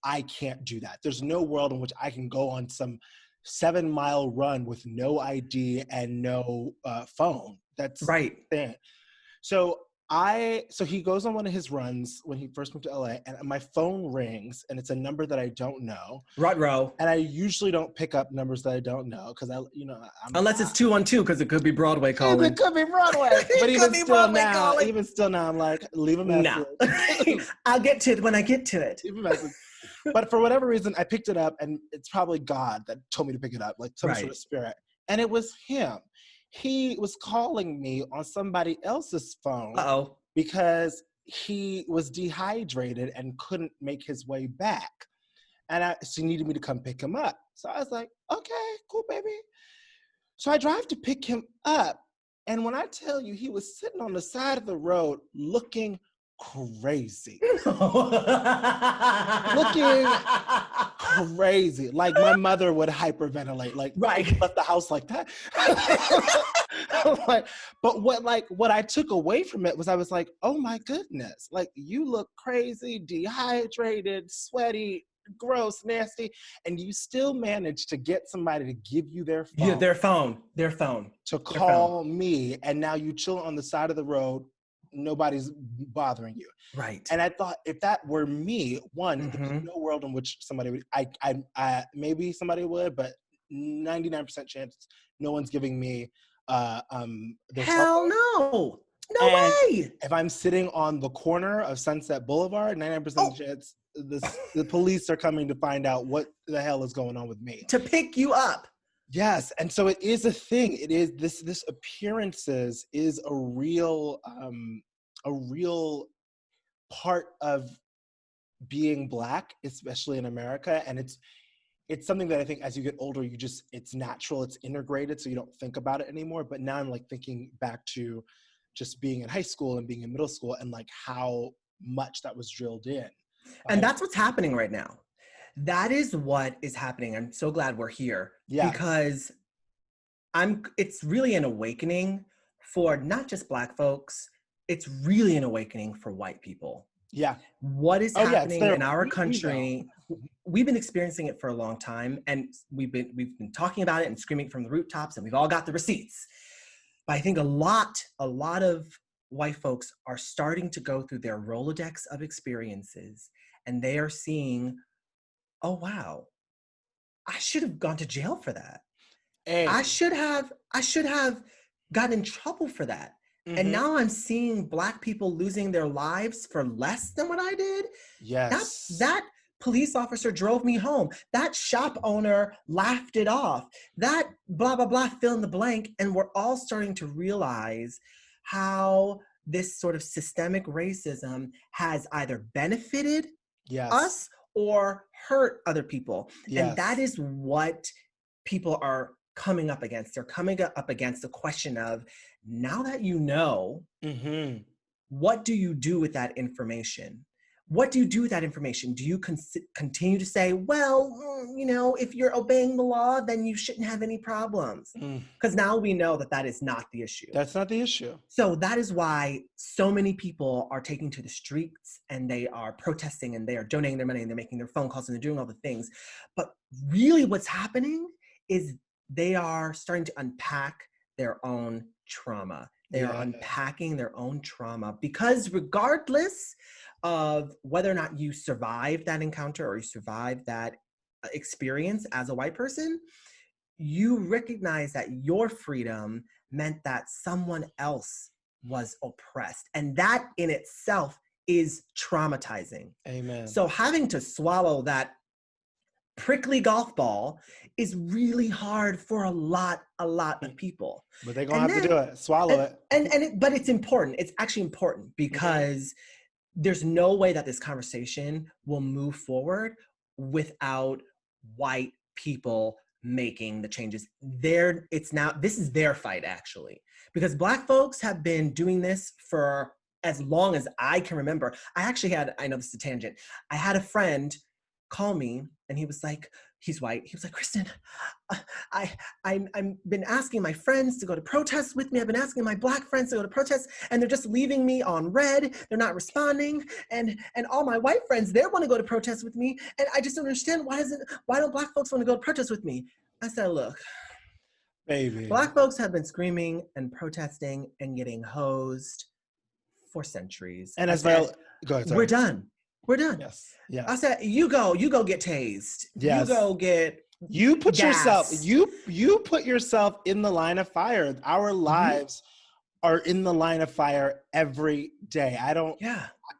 I can't do that. There's no world in which I can go on some 7-mile run with no ID and no phone. That's right. So So he goes on one of his runs when he first moved to LA, and my phone rings, and it's a number that I don't know. Ruh-roh. And I usually don't pick up numbers that I don't know because unless it's 212, because it could be Broadway calling. It could be Broadway. But even still now, I'm like, leave a message. No. I'll get to it when I get to it. Leave a message. But for whatever reason, I picked it up, and it's probably God that told me to pick it up, like some sort of spirit. And it was him. He was calling me on somebody else's phone because he was dehydrated and couldn't make his way back. And so he needed me to come pick him up. So I was like, okay, cool, baby. So I drive to pick him up. And when I tell you, he was sitting on the side of the road looking crazy. Looking crazy. Like my mother would hyperventilate. Like, right. Left the house like that. But what I took away from it was I was like, oh my goodness. Like, you look crazy, dehydrated, sweaty, gross, nasty, and you still managed to get somebody to give you their phone. Yeah, their phone. To call me, and now you chill on the side of the road. Nobody's bothering you. Right. And I thought, if that were me, there's no world in which somebody would, I maybe somebody would, but 99% chance no one's giving me their hell no. No way. If I'm sitting on the corner of Sunset Boulevard, 99% chance the police are coming to find out what the hell is going on with me. To pick you up. Yes, and so it is a thing. It is this appearances is a real part of being Black, especially in America. And it's something that I think as you get older, it's natural, it's integrated, so you don't think about it anymore. But now I'm like thinking back to just being in high school and being in middle school and like how much that was drilled in. And that's what's happening right now. That is what is happening. I'm so glad we're here because it's really an awakening for not just Black folks. It's really an awakening for white people. Yeah. What is happening in our country? We've been experiencing it for a long time, and we've been talking about it and screaming from the rooftops, and we've all got the receipts. But I think a lot of white folks are starting to go through their Rolodex of experiences, and they are seeing, oh wow, I should have gone to jail for that. Hey. I should have gotten in trouble for that. Mm-hmm. And now I'm seeing Black people losing their lives for less than what I did. Yes. That police officer drove me home. That shop owner laughed it off. That blah, blah, blah, fill in the blank. And we're all starting to realize how this sort of systemic racism has either benefited us or hurt other people. Yes. And that is what people are coming up against. They're coming up against the question of, now that you know, what do you do with that information? What do you do with that information? Do you continue to say, well, if you're obeying the law, then you shouldn't have any problems? Because now we know that is not the issue. That's not the issue. So that is why so many people are taking to the streets and they are protesting and they are donating their money and they're making their phone calls and they're doing all the things. But really what's happening is they are starting to unpack their own trauma. They are unpacking their own trauma because regardless of whether or not you survived that encounter or you survived that experience as a white person, you recognize that your freedom meant that someone else was oppressed. And that in itself is traumatizing. Amen. So having to swallow that prickly golf ball is really hard for a lot of people. But they're gonna have to do it, swallow it. But it's important. It's actually important because there's no way that this conversation will move forward without white people making the changes. This is their fight actually, because Black folks have been doing this for as long as I can remember. I know this is a tangent. I had a friend call me and he was like, he's white. He was like, Kristen, I've been asking my friends to go to protests with me. I've been asking my Black friends to go to protests and they're just leaving me on red. They're not responding. And all my white friends, they want to go to protests with me. And I just don't understand why don't Black folks want to go to protests with me? I said, look, baby, Black folks have been screaming and protesting and getting hosed for centuries. And I as said, Viola, go ahead, sorry. we're done. We're done. Yes. Yes. I said, you go get tased. Yes. You go get you put yourself, gassed. you put yourself in the line of fire. Our lives are in the line of fire every day.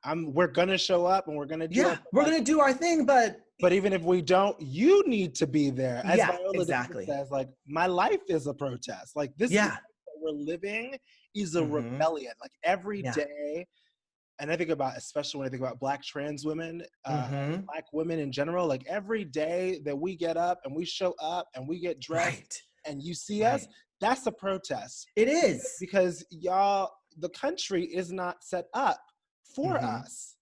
We're gonna show up and we're gonna do we're gonna do our thing, but even if we don't, you need to be there. As Viola exactly says, like, my life is a protest. Like, this life that we're living is a rebellion. Like, every day. And I think about, especially when I think about Black trans women, Black women in general, like, every day that we get up and we show up and we get dressed and you see us, that's a protest. It is. Because y'all, the country is not set up for us.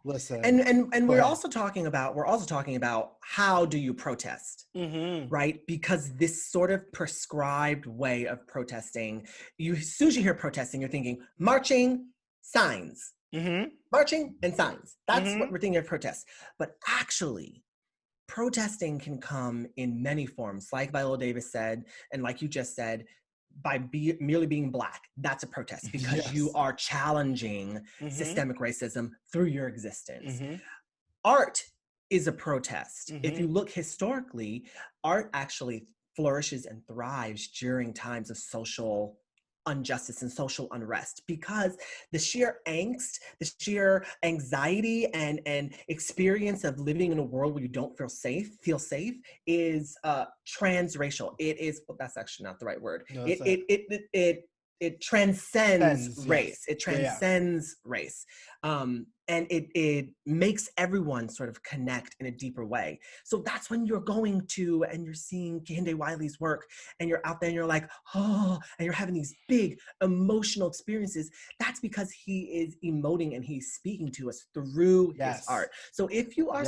Listen. And we're also talking about how do you protest, right? Because this sort of prescribed way of protesting, as soon as you hear protesting, you're thinking marching, signs, marching and signs. That's what we're thinking of protest. But actually, protesting can come in many forms, like Viola Davis said, and like you just said, by merely being Black, that's a protest because you are challenging systemic racism through your existence. Art is a protest. If you look historically, art actually flourishes and thrives during times of social injustice and social unrest, because the sheer angst, the sheer anxiety and experience of living in a world where you don't feel safe is transracial. It is, well, that's actually not the right word. No, it transcends race. It transcends race. And it makes everyone sort of connect in a deeper way. So that's when you're going to, and you're seeing Kehinde Wiley's work, and you're out there and you're like, oh, and you're having these big emotional experiences. That's because he is emoting and he's speaking to us through his art. So if you are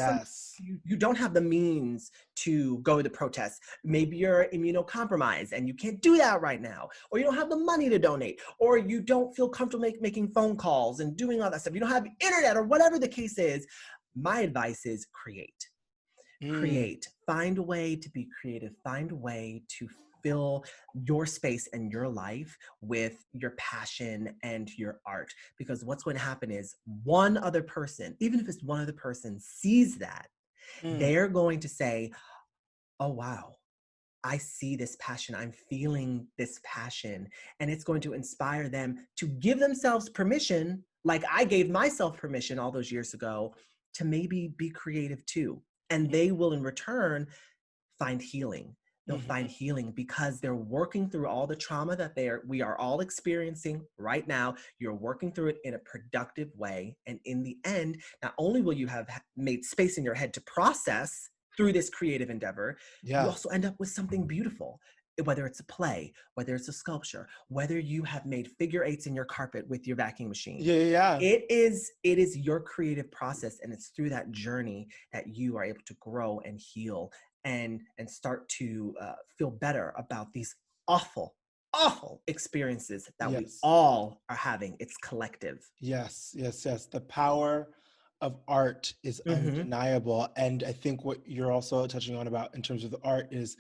you don't have the means to go to the protest, maybe you're immunocompromised and you can't do that right now, or you don't have the money to donate, or you don't feel comfortable making phone calls and doing all that stuff. You don't have internet, or whatever the case is. My advice is create. Find a way to be creative. Find a way to fill your space and your life with your passion and your art. Because what's going to happen is one other person, even if it's one other person, sees that, they're going to say, oh, wow, I see this passion. I'm feeling this passion. And it's going to inspire them to give themselves permission, like I gave myself permission all those years ago, to maybe be creative too. And they will in return find healing. They'll find healing because they're working through all the trauma that we are all experiencing right now. You're working through it in a productive way. And in the end, not only will you have made space in your head to process through this creative endeavor, you also end up with something beautiful. Whether it's a play, whether it's a sculpture, whether you have made figure eights in your carpet with your vacuum machine. It is your creative process, and it's through that journey that you are able to grow and heal and start to feel better about these awful experiences that we all are having. It's collective. Yes. The power of art is undeniable. And I think what you're also touching on about in terms of the art is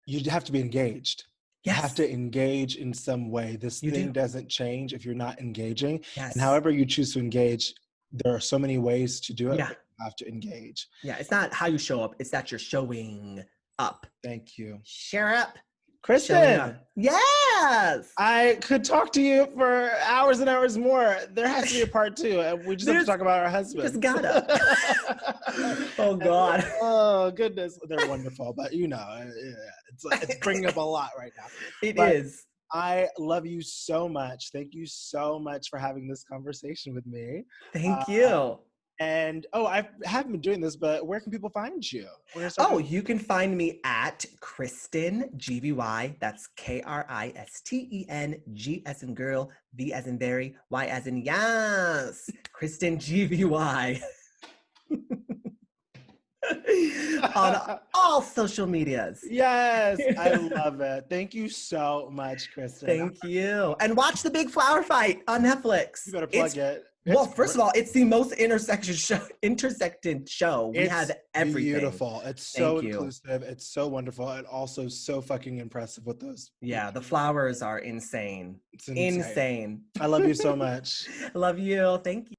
you have to be engaged. You have to engage in some way. This thing doesn't change if you're not engaging. And however you choose to engage, there are so many ways to do it. But you have to engage. It's not how you show up, it's that you're showing up. Thank you. Share up. Kristen. Yes. I could talk to you for hours and hours more. There has to be a part two. And we just have to talk about our husbands. Just gotta. Oh God. Oh goodness. They're wonderful, but it's bringing up a lot right now. It is. I love you so much. Thank you so much for having this conversation with me. Thank you. And I haven't been doing this, but where can people find you? You can find me at Kristen GVY. That's Kristen, G as in girl, V as in berry, Y as in yes. Kristen GVY. on all social medias. Yes, I love it. Thank you so much, Kristen. Thank you. And watch The Big Flower Fight on Netflix. You better plug it. Well, first of all, it's the most intersected show. We have everything. Beautiful. It's so inclusive. It's so wonderful. And also so fucking impressive with those. Yeah, the flowers are insane. It's insane. Insane. I love you so much. I love you. Thank you.